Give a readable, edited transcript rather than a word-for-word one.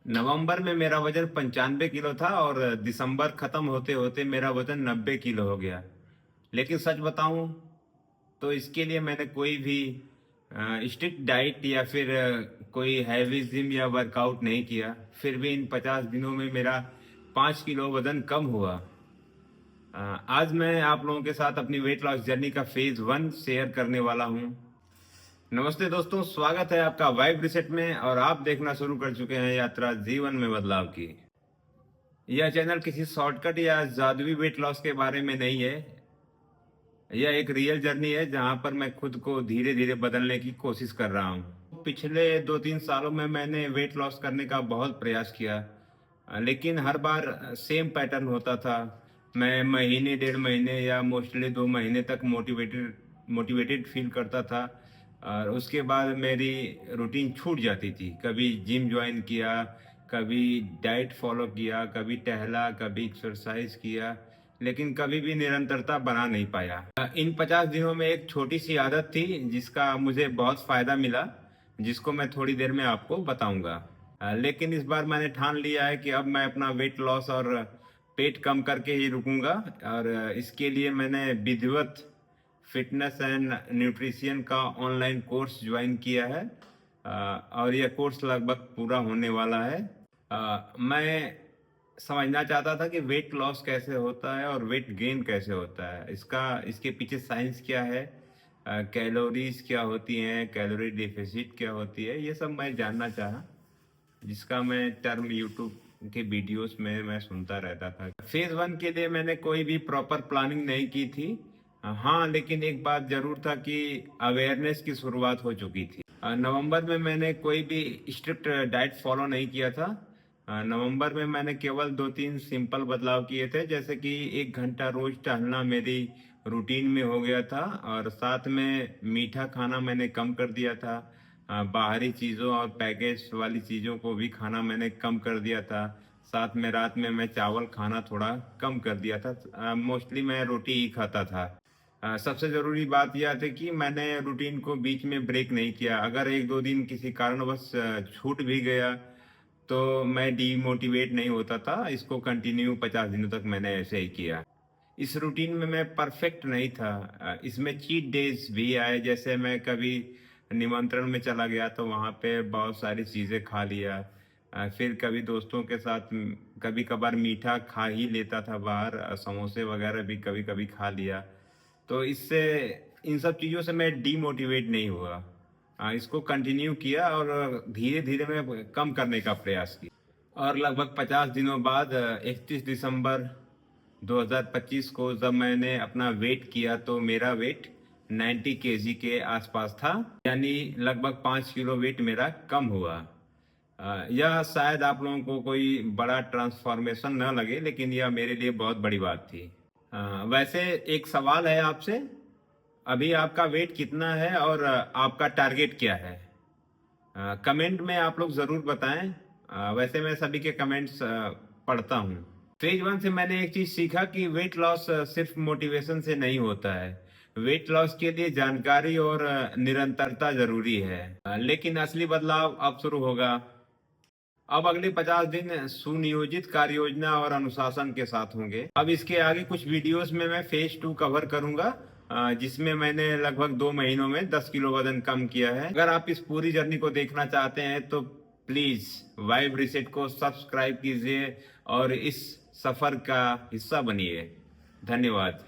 नवंबर में मेरा वजन 95 किलो था और दिसंबर खत्म होते होते मेरा वजन 90 किलो हो गया। लेकिन सच बताऊं तो इसके लिए मैंने कोई भी स्ट्रिक्ट डाइट या फिर कोई हैवी जिम या वर्कआउट नहीं किया। फिर भी इन 50 दिनों में मेरा 5 किलो वजन कम हुआ। आज मैं आप लोगों के साथ अपनी वेट लॉस जर्नी का फेज 1 शेयर करने वाला हूं। नमस्ते दोस्तों, स्वागत है आपका वाइब रिसेट में और आप देखना शुरू कर चुके हैं यात्रा जीवन में बदलाव की। यह चैनल किसी शॉर्टकट या जादुई वेट लॉस के बारे में नहीं है। यह एक रियल जर्नी है जहां पर मैं खुद को धीरे धीरे बदलने की कोशिश कर रहा हूं। पिछले 2-3 सालों में मैंने वेट लॉस करने का बहुत प्रयास किया, लेकिन हर बार सेम पैटर्न होता था। मैं महीने 1.5 महीने या मोस्टली 2 महीने तक मोटिवेटेड फील करता था और उसके बाद मेरी रूटीन छूट जाती थी। कभी जिम ज्वाइन किया, कभी डाइट फॉलो किया, कभी टहला, कभी एक्सरसाइज किया, लेकिन कभी भी निरंतरता बना नहीं पाया। इन 50 दिनों में एक छोटी सी आदत थी जिसका मुझे बहुत फायदा मिला, जिसको मैं थोड़ी देर में आपको बताऊंगा। लेकिन इस बार मैंने ठान लिया है कि अब मैं अपना वेट लॉस और पेट कम करके ही रुकूंगा। और इसके लिए मैंने विधिवत फिटनेस एंड न्यूट्रिशन का ऑनलाइन कोर्स ज्वाइन किया है और यह कोर्स लगभग पूरा होने वाला है। मैं समझना चाहता था कि वेट लॉस कैसे होता है और वेट गेन कैसे होता है, इसके पीछे साइंस क्या है, कैलोरीज क्या होती हैं, कैलोरी डिफिसिट क्या होती है, ये सब मैं जानना चाहा, जिसका मैं टर्म यूट्यूब के वीडियोस में मैं सुनता रहता था। फेज 1 के लिए मैंने कोई भी प्रॉपर प्लानिंग नहीं की थी। हाँ, लेकिन एक बात जरूर था कि अवेयरनेस की शुरुआत हो चुकी थी। नवंबर में मैंने कोई भी स्ट्रिक्ट डाइट फॉलो नहीं किया था। नवंबर में मैंने केवल 2-3 सिंपल बदलाव किए थे, जैसे कि 1 घंटा रोज टहलना मेरी रूटीन में हो गया था और साथ में मीठा खाना मैंने कम कर दिया था। बाहरी चीज़ों और पैकेज वाली चीज़ों को भी खाना मैंने कम कर दिया था। साथ में रात में मैं चावल खाना थोड़ा कम कर दिया था। मोस्टली मैं रोटी ही खाता था। सबसे ज़रूरी बात यह थी कि मैंने रूटीन को बीच में ब्रेक नहीं किया। अगर 1-2 दिन किसी कारणवश छूट भी गया तो मैं डीमोटिवेट नहीं होता था। इसको कंटिन्यू 50 दिनों तक मैंने ऐसे ही किया। इस रूटीन में मैं परफेक्ट नहीं था। इसमें चीट डेज भी आए, जैसे मैं कभी निमंत्रण में चला गया तो वहाँ पे बहुत सारी चीज़ें खा लिया। फिर कभी दोस्तों के साथ कभी कभार मीठा खा ही लेता था बाहर, समोसे वगैरह भी कभी कभी खा लिया। तो इससे इन सब चीज़ों से मैं डीमोटिवेट नहीं हुआ। इसको कंटिन्यू किया और धीरे धीरे मैं कम करने का प्रयास किया। और लगभग 50 दिनों बाद 31 दिसंबर 2025 को जब मैंने अपना वेट किया तो मेरा वेट 90 केजी के आसपास था, यानी लगभग 5 किलो वेट मेरा कम हुआ। यह शायद आप लोगों को कोई बड़ा ट्रांसफॉर्मेशन न लगे, लेकिन यह मेरे लिए बहुत बड़ी बात थी। वैसे एक सवाल है आपसे, अभी आपका वेट कितना है और आपका टारगेट क्या है? कमेंट में आप लोग ज़रूर बताएं। वैसे मैं सभी के कमेंट्स पढ़ता हूँ। फेज 1 से मैंने एक चीज़ सीखा कि वेट लॉस सिर्फ मोटिवेशन से नहीं होता है। वेट लॉस के लिए जानकारी और निरंतरता जरूरी है। लेकिन असली बदलाव अब शुरू होगा। अब अगले 50 दिन सुनियोजित कार्य योजना और अनुशासन के साथ होंगे। अब इसके आगे कुछ वीडियोस में मैं फेज 2 कवर करूंगा, जिसमें मैंने लगभग 2 महीनों में 10 किलो वजन कम किया है। अगर आप इस पूरी जर्नी को देखना चाहते हैं तो प्लीज वाइब रिसेट को सब्सक्राइब कीजिए और इस सफर का हिस्सा बनिए। धन्यवाद।